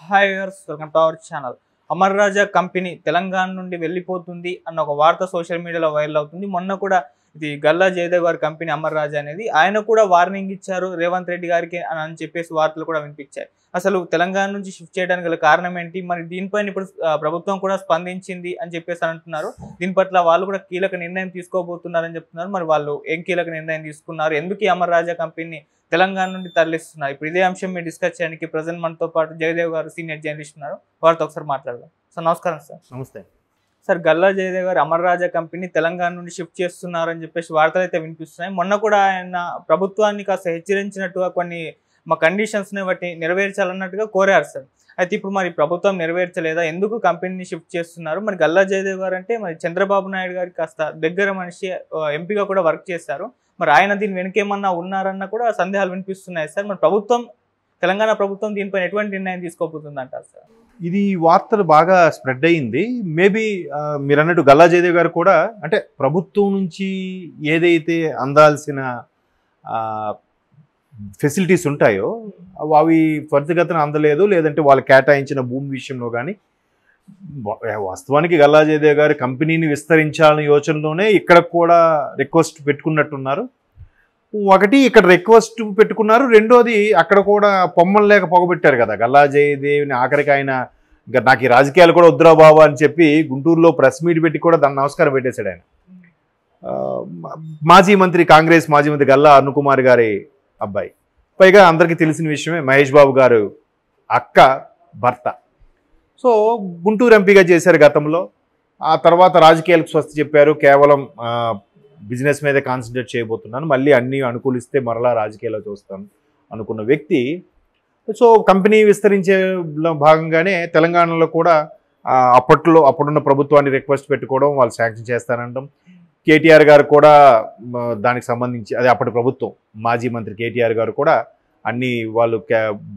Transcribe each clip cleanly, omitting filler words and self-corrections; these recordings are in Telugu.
Hi viewers, welcome to our channel. Amar Raja company Telangana నుండి వెళ్ళిపోతుంది అన్న ఒక వార్త సోషల్ మీడియాలో వైరల్ అవుతుంది. మొన్న కూడా ఇది గల్లా జయదేవ్ గారి కంపెనీ అమర్ రాజా అనేది, ఆయన కూడా వార్నింగ్ ఇచ్చారు రేవంత్ రెడ్డి గారికి అని చెప్పేసి వార్తలు కూడా వినిపించాయి. అసలు తెలంగాణ నుంచి షిఫ్ట్ చేయడానికి గల కారణం ఏంటి, మరి దీనిపైన ఇప్పుడు ప్రభుత్వం కూడా స్పందించింది అని చెప్పేసి అంటున్నారు. దీని పట్ల వాళ్ళు కూడా కీలక నిర్ణయం తీసుకోబోతున్నారని చెప్తున్నారు. మరి వాళ్ళు ఏం కీలక నిర్ణయం తీసుకున్నారు, ఎందుకు ఈ అమర్ రాజా కంపెనీ తెలంగాణ నుండి తరలిస్తున్నారు, ఇప్పుడు ఇదే అంశం మీరు డిస్కస్ చేయడానికి ప్రజెంట్ మనతో పాటు జయదేవ్ గారు సీనియర్ జర్నలిస్ట్ ఉన్నారు. వారితో ఒకసారి మాట్లాడదాం. సార్ నమస్కారం. సార్ నమస్తే సార్, గల్లా జయదేవ్ గారు అమర్ రాజా కంపెనీ తెలంగాణ నుండి షిఫ్ట్ చేస్తున్నారని చెప్పేసి వార్తలు అయితే వినిపిస్తున్నాయి. మొన్న కూడా ఆయన ప్రభుత్వాన్ని కాస్త హెచ్చరించినట్టుగా కొన్ని మా కండిషన్స్ని బట్టి నెరవేర్చాలన్నట్టుగా కోరారు సార్. అయితే ఇప్పుడు మరి ప్రభుత్వం నెరవేర్చలేదా, ఎందుకు కంపెనీని షిఫ్ట్ చేస్తున్నారు? మరి గల్లా జయదేవ్ గారు అంటే మరి చంద్రబాబు నాయుడు గారికి కాస్త దగ్గర మనిషి, ఎంపీగా కూడా వర్క్ చేశారు. మరి ఆయన దీని వెనుకేమన్నా ఉన్నారన్న కూడా సందేహాలు వినిపిస్తున్నాయి సార్. మరి ప్రభుత్వం, తెలంగాణ ప్రభుత్వం దీనిపైన ఎటువంటి నిర్ణయం తీసుకోబోతుంది అంటారు సార్? ఇది వార్తలు బాగా స్ప్రెడ్ అయ్యింది. మేబీ మీరు అన్నట్టు గల్లా జయదేవ్ గారు కూడా అంటే ప్రభుత్వం నుంచి ఏదైతే అందాల్సిన ఫెసిలిటీస్ ఉంటాయో అవి త్వరితగతిన అందలేదు, లేదంటే వాళ్ళు కేటాయించిన భూమి విషయంలో కానీ. వాస్తవానికి గల్లా జయదేవ్ గారి కంపెనీని విస్తరించాలనే యోచనలోనే ఇక్కడ కూడా రిక్వెస్ట్ పెట్టుకున్నట్టున్నారు. ఒకటి ఇక్కడ రిక్వెస్ట్ పెట్టుకున్నారు, రెండోది అక్కడ కూడా పొమ్మలు లేక పొగబెట్టారు కదా గల్లా జయదేవ్ని. ఆఖరికి ఆయన ఇంకా నాకు ఈ రాజకీయాలు కూడా వద్దురా బాబు అని చెప్పి గుంటూరులో ప్రెస్ మీట్ పెట్టి కూడా దాన్ని నమస్కారం పెట్టేశాడు ఆయన. మాజీ మంత్రి, కాంగ్రెస్ మాజీ మంత్రి గల్లా అరుణ్ కుమార్ గారి అబ్బాయి, పైగా అందరికీ తెలిసిన విషయమే మహేష్ బాబు గారు అక్క భర్త. సో గుంటూరు ఎంపీగా చేశారు గతంలో. ఆ తర్వాత రాజకీయాలకు స్వస్తి చెప్పారు, కేవలం బిజినెస్ మీదే కాన్సన్ట్రేట్ చేయబోతున్నాను, మళ్ళీ అన్నీ అనుకూలిస్తే మరలా రాజకీయాల్లో చూస్తాను అనుకున్న వ్యక్తి. సో కంపెనీ విస్తరించే భాగంగానే తెలంగాణలో కూడా అప్పుడున్న ప్రభుత్వాన్ని రిక్వెస్ట్ పెట్టుకోవడం, వాళ్ళు శాంక్షన్ చేస్తానంటాం. కేటీఆర్ గారు కూడా దానికి సంబంధించి, అదే అప్పటి ప్రభుత్వం మాజీ మంత్రి కేటీఆర్ గారు కూడా అన్నీ వాళ్ళు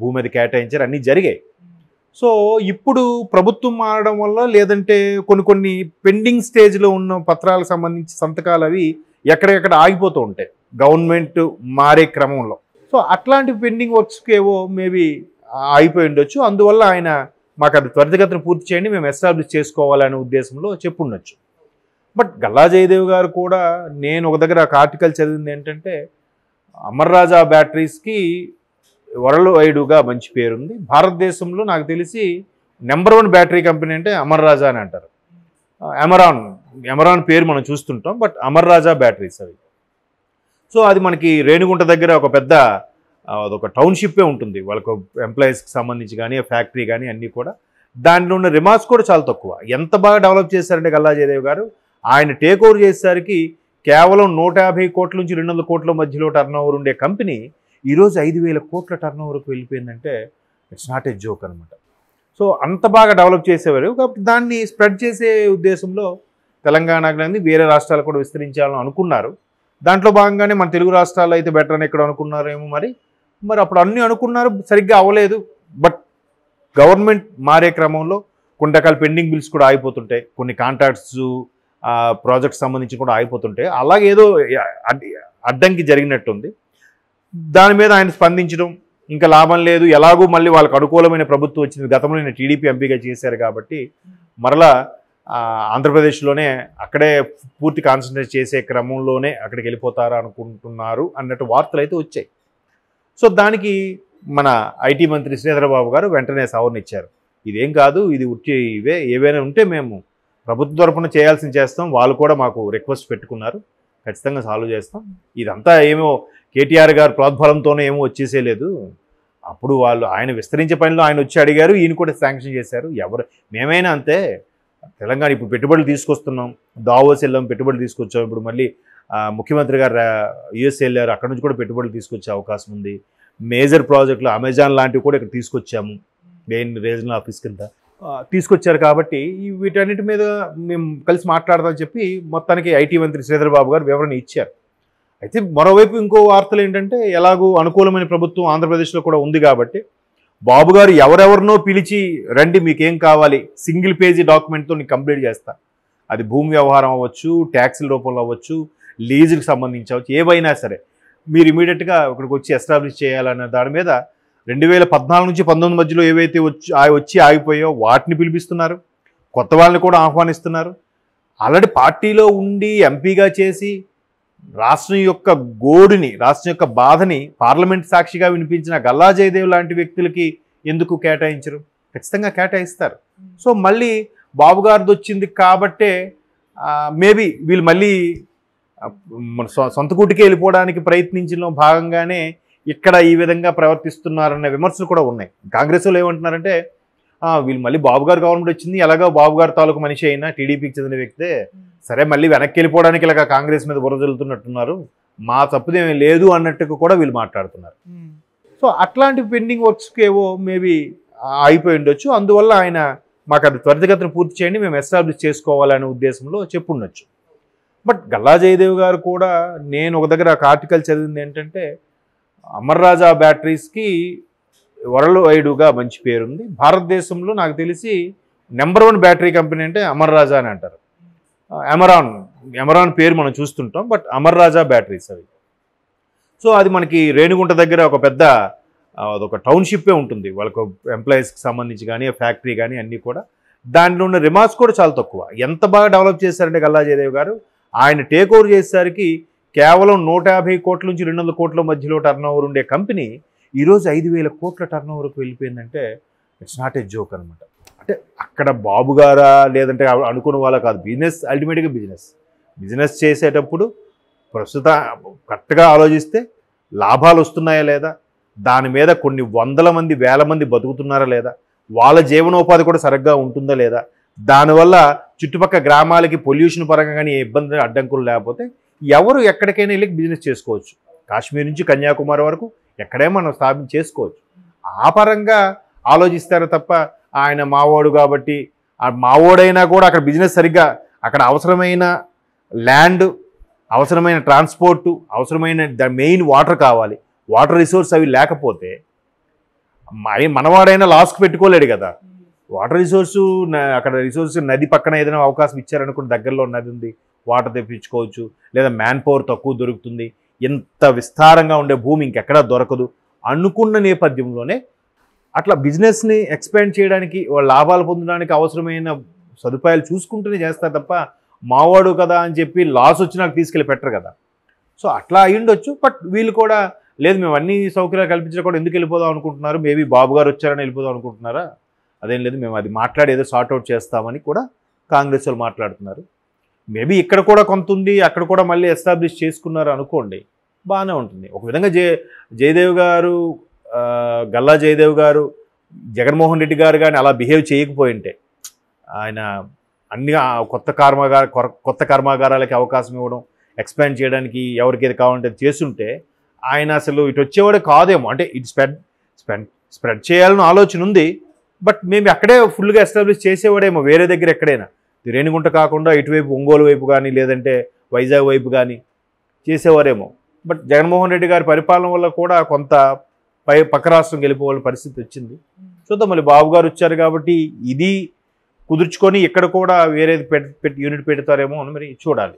భూమి మీద కేటాయించారు, అన్నీ జరిగాయి. సో ఇప్పుడు ప్రభుత్వం మారడం వల్ల, లేదంటే కొన్ని పెండింగ్ స్టేజ్లో ఉన్న పత్రాలకు సంబంధించి సంతకాలు అవి ఎక్కడెక్కడ ఆగిపోతూ ఉంటాయి గవర్నమెంట్ మారే క్రమంలో. సో అట్లాంటి పెండింగ్ వర్క్స్కి ఏవో మేబీ ఆగిపోయి ఉండొచ్చు. అందువల్ల ఆయన మాకు అది త్వరితగతిన పూర్తి చేయండి, మేము ఎస్టాబ్లిష్ చేసుకోవాలనే ఉద్దేశంలో చెప్పుండొచ్చు. బట్ గల్లా జయదేవ్ గారు కూడా, నేను ఒక దగ్గర ఒక ఆర్టికల్ చదివింది ఏంటంటే, అమర్ రాజా బ్యాటరీస్కి వరల్డ్ వైడ్గా మంచి పేరుంది. భారతదేశంలో నాకు తెలిసి నెంబర్ 1 బ్యాటరీ కంపెనీ అంటే అమర్ రాజా అని అంటారు. ఎమరాన్ పేరు మనం చూస్తుంటాం, బట్ అమర్ రాజా బ్యాటరీస్ అవి. సో అది మనకి రేణిగుంట దగ్గర ఒక పెద్ద అదొక టౌన్షిప్పే ఉంటుంది వాళ్ళకు, ఎంప్లాయీస్కి సంబంధించి కానీ ఫ్యాక్టరీ కానీ అన్నీ కూడా. దాంట్లో ఉన్న రిమార్క్స్ కూడా చాలా తక్కువ. ఎంత బాగా డెవలప్ చేశారంటే గల్లా జయదేవ్ గారు, ఆయన టేక్ ఓవర్ చేసేసరికి కేవలం 150 కోట్ల నుంచి 200 కోట్ల మధ్యలో టర్న్ ఓవర్ ఉండే కంపెనీ ఈరోజు 5,000 కోట్ల టర్న్ ఓవర్కి వెళ్ళిపోయిందంటే ఇట్స్ నాట్ ఏ జోక్ అనమాట. సో అంత బాగా డెవలప్ చేసేవారు కాబట్టి దాన్ని స్ప్రెడ్ చేసే ఉద్దేశంలో తెలంగాణకు అనేది వేరే రాష్ట్రాలు కూడా విస్తరించాలని అనుకున్నారు. దాంట్లో భాగంగానే మన తెలుగు రాష్ట్రాల్లో అయితే బెటర్ అని ఎక్కడ అనుకున్నారేమో. మరి అప్పుడు అన్నీ అనుకున్నారు, సరిగ్గా అవ్వలేదు. బట్ గవర్నమెంట్ మారే క్రమంలో కొన్ని రకాల పెండింగ్ బిల్స్ కూడా ఆగిపోతుంటాయి, కొన్ని కాంట్రాక్ట్స్ ప్రాజెక్ట్స్ సంబంధించి కూడా ఆగిపోతుంటాయి. అలాగేదో అడ్డంకి జరిగినట్టుంది. దాని మీద ఆయన స్పందించడం, ఇంకా లాభం లేదు, ఎలాగూ మళ్ళీ వాళ్ళకు అనుకూలమైన ప్రభుత్వం వచ్చింది. గతంలో నేను టీడీపీ ఎంపీగా చేశారు కాబట్టి మరలా ఆంధ్రప్రదేశ్లోనే అక్కడే పూర్తి కాన్సన్ట్రేట్ చేసే క్రమంలోనే అక్కడికి వెళ్ళిపోతారా అనుకుంటున్నారు అన్నట్టు వార్తలు అయితే వచ్చాయి. సో దానికి మన ఐటీ మంత్రి శ్రీధర్ బాబు గారు వెంటనే సవరణ ఇచ్చారు. ఇదేం కాదు, ఇది ఏవైనా ఉంటే మేము ప్రభుత్వ తరఫున చేయాల్సింది చేస్తాం, వాళ్ళు కూడా మాకు రిక్వెస్ట్ పెట్టుకున్నారు, ఖచ్చితంగా సాల్వ్ చేస్తాం. ఇదంతా ఏమో కేటీఆర్ గారు ప్రోద్బలంతోనే ఏమో వచ్చేసేలేదు. అప్పుడు వాళ్ళు ఆయన విస్తరించే పనిలో ఆయన వచ్చి అడిగారు, ఈయన కూడా శాంక్షన్ చేశారు. మేమైనా అంతే. తెలంగాణ ఇప్పుడు పెట్టుబడులు తీసుకొస్తున్నాం, దావోస్ వెళ్ళాం, పెట్టుబడులు తీసుకొచ్చాం. ఇప్పుడు మళ్ళీ ముఖ్యమంత్రి గారు యుఎస్ వెళ్ళారు, అక్కడ నుంచి కూడా పెట్టుబడులు తీసుకొచ్చే అవకాశం ఉంది. మేజర్ ప్రాజెక్టులు అమెజాన్ లాంటివి కూడా ఇక్కడ తీసుకొచ్చాము, మెయిన్ రీజనల్ ఆఫీస్ కింద తీసుకొచ్చారు. కాబట్టి వీటన్నిటి మీద మేము కలిసి మాట్లాడదామని చెప్పి మొత్తానికి ఐటీ మంత్రి శ్రీధర్ బాబు గారు వివరణ ఇచ్చారు. అయితే మరోవైపు ఇంకో వార్తలు ఏంటంటే, ఎలాగూ అనుకూలమైన ప్రభుత్వం ఆంధ్రప్రదేశ్లో కూడా ఉంది కాబట్టి బాబు గారు ఎవరెవరినో పిలిచి, రండి మీకేం కావాలి, సింగిల్ పేజీ డాక్యుమెంట్తో నేను కంప్లీట్ చేస్తా. అది భూమి వ్యవహారం అవ్వచ్చు, ట్యాక్సుల రూపంలో అవ్వచ్చు, లీజుకి సంబంధించి అవ్వచ్చు, ఏవైనా సరే మీరు ఇమీడియట్గా ఇక్కడికి వచ్చి ఎస్టాబ్లిష్ చేయాలన్న దాని మీద 2014 నుంచి 19 మధ్యలో ఏవైతే వచ్చి ఆగిపోయాయో వాటిని పిలిపిస్తున్నారు, కొత్త వాళ్ళని కూడా ఆహ్వానిస్తున్నారు. ఆల్రెడీ పార్టీలో ఉండి ఎంపీగా చేసి రాష్ట్రం యొక్క గోడుని, రాష్ట్రం యొక్క బాధని పార్లమెంట్ సాక్షిగా వినిపించిన గల్లా జయదేవ్ లాంటి వ్యక్తులకి ఎందుకు కేటాయించరు? ఖచ్చితంగా కేటాయిస్తారు. సో మళ్ళీ బాబు గారిది వచ్చింది కాబట్టే మేబీ వీళ్ళు మళ్ళీ మన సొంత కూటికి వెళ్ళిపోవడానికి ప్రయత్నించడంలో భాగంగానే ఇక్కడ ఈ విధంగా ప్రవర్తిస్తున్నారన్న విమర్శలు కూడా ఉన్నాయి. కాంగ్రెస్ వాళ్ళు ఏమంటున్నారంటే వీళ్ళు మళ్ళీ బాబు గారు గవర్నమెంట్ వచ్చింది, ఎలాగో బాబు గారు తాలూకు మనిషి అయినా టీడీపీకి చెందిన వ్యక్తే, సరే మళ్ళీ వెనక్కి వెళ్ళిపోవడానికి ఇలాగ కాంగ్రెస్ మీద బురదలుతున్నట్టున్నారు, మా తప్పుదేమీ లేదు అన్నట్టుగా కూడా వీళ్ళు మాట్లాడుతున్నారు. సో అట్లాంటి పెండింగ్ వర్క్స్కి ఏవో మేబీ అయిపోయి ఉండొచ్చు. అందువల్ల ఆయన మాకు అది త్వరితగతిన పూర్తి చేయండి, మేము ఎస్టాబ్లిష్ చేసుకోవాలనే ఉద్దేశంలో చెప్పుండొచ్చు. బట్ గల్లా జయదేవ్ గారు కూడా, నేను ఒక దగ్గర ఒక ఆర్టికల్ చదివింది ఏంటంటే, అమర్ రాజా బ్యాటరీస్కి వరల్డ్ వైడ్గా మంచి పేరుంది. భారతదేశంలో నాకు తెలిసి నెంబర్ 1 బ్యాటరీ కంపెనీ అంటే అమర్ రాజా అని అంటారు. ఎమరాన్ పేరు మనం చూస్తుంటాం, బట్ అమర్ రాజా బ్యాటరీస్ అవి. సో అది మనకి రేణిగుంట దగ్గర ఒక పెద్ద అదొక టౌన్షిప్పే ఉంటుంది, వాళ్ళకు ఎంప్లాయీస్కి సంబంధించి కానీ ఫ్యాక్టరీ కానీ అన్నీ కూడా. దాంట్లో ఉన్న రిమార్క్స్ కూడా చాలా తక్కువ. ఎంత బాగా డెవలప్ చేశారంటే గల్లా జయదేవ్ గారు, ఆయన టేక్ ఓవర్ చేసేసరికి కేవలం 150 కోట్ల నుంచి 200 కోట్ల మధ్యలో టర్నోవర్ ఉండే కంపెనీ ఈరోజు 5,000 కోట్ల టర్నోవర్కి వెళ్ళిపోయిందంటే ఇట్స్ నాట్ ఏ జోక్ అనమాట. అంటే అక్కడ బాబు గారా లేదంటే అనుకున్న వాళ్ళ కాదు, బిజినెస్ అల్టిమేట్గా బిజినెస్ చేసేటప్పుడు ప్రస్తుత కరెక్ట్గా ఆలోచిస్తే లాభాలు వస్తున్నాయా లేదా, దాని మీద కొన్ని వందల మంది వేల మంది బతుకుతున్నారా లేదా, వాళ్ళ జీవనోపాధి కూడా సరిగ్గా ఉంటుందా లేదా, దానివల్ల చుట్టుపక్కల గ్రామాలకి పొల్యూషన్ పరంగా కానీ ఏ ఇబ్బంది అడ్డంకులు లేకపోతే ఎవరు ఎక్కడికైనా వెళ్ళి బిజినెస్ చేసుకోవచ్చు. కాశ్మీర్ నుంచి కన్యాకుమారి వరకు ఎక్కడైనా మనం స్థాపించి చేసుకోవచ్చు. ఆ పరంగా ఆలోచిస్తారు తప్ప ఆయన మావోడు కాబట్టి మావోడైనా కూడా అక్కడ బిజినెస్ సరిగ్గా, అక్కడ అవసరమైన ల్యాండ్, అవసరమైన ట్రాన్స్పోర్టు, అవసరమైన మెయిన్ వాటర్ కావాలి, వాటర్ రిసోర్స్ అవి లేకపోతే మనవాడైనా లాస్కి పెట్టుకోలేడు కదా. వాటర్ రిసోర్సు అక్కడ రిసోర్స్ నది పక్కన ఏదైనా అవకాశం ఇచ్చారనుకుని దగ్గరలో నది ఉంది, వాటర్ తెప్పించుకోవచ్చు, లేదా మ్యాన్ పవర్ తక్కువ దొరుకుతుంది, ఇంత విస్తారంగా ఉండే భూమి ఇంకెక్కడా దొరకదు అనుకున్న నేపథ్యంలోనే అట్లా బిజినెస్ని ఎక్స్పాండ్ చేయడానికి, వాళ్ళ లాభాలు పొందడానికి అవసరమైన సదుపాయాలు చూసుకుంటూనే చేస్తారు తప్ప మావాడు కదా అని చెప్పి లాస్ వచ్చి నాకు తీసుకెళ్ళి పెట్టరు కదా. సో అట్లా అయ్యుండొచ్చు. బట్ వీళ్ళు కూడా లేదు, మేము అన్ని సౌకర్యాలు కల్పించడం కూడా ఎందుకు వెళ్ళిపోదాం అనుకుంటున్నారు, మేబీ బాబు గారు వచ్చారని వెళ్ళిపోదాం అనుకుంటున్నారా, అదేం లేదు, మేము అది మాట్లాడి ఏదో సార్ట్అవుట్ చేస్తామని కూడా కాంగ్రెస్ వాళ్ళు మాట్లాడుతున్నారు. మేబీ ఇక్కడ కూడా కొంత ఉంది, అక్కడ కూడా మళ్ళీ ఎస్టాబ్లిష్ చేసుకున్నారు అనుకోండి, బాగానే ఉంటుంది. ఒక విధంగా జయదేవ్ గారు, గల్లా జయదేవ్ గారు జగన్మోహన్ రెడ్డి గారు కానీ అలా బిహేవ్ చేయకపోయింటే, ఆయన అన్ని కొత్త కర్మాగారాలకి అవకాశం ఇవ్వడం, ఎక్స్పాండ్ చేయడానికి ఎవరికి ఏది కావాలంటే చేస్తుంటే ఆయన అసలు ఇటు వచ్చేవాడే కాదేమో. అంటే ఇటు స్ప్రెడ్ చేయాలని ఆలోచన ఉంది, బట్ మేము అక్కడే ఫుల్గా ఎస్టాబ్లిష్ చేసేవాడేమో వేరే దగ్గర ఎక్కడైనా, రేణిగుంట కాకుండా ఇటువైపు ఒంగోలు వైపు కానీ లేదంటే వైజాగ్ వైపు కానీ చేసేవారేమో. బట్ జగన్మోహన్ రెడ్డి గారి పరిపాలన వల్ల కూడా కొంత పక్క రాష్ట్రం వెళ్ళిపోవాలని పరిస్థితి వచ్చింది. చూద్దాం, మళ్ళీ బాబు గారు వచ్చారు కాబట్టి ఇది కుదుర్చుకొని ఇక్కడ కూడా వేరేది యూనిట్ పెడతారేమో అని మరి చూడాలి.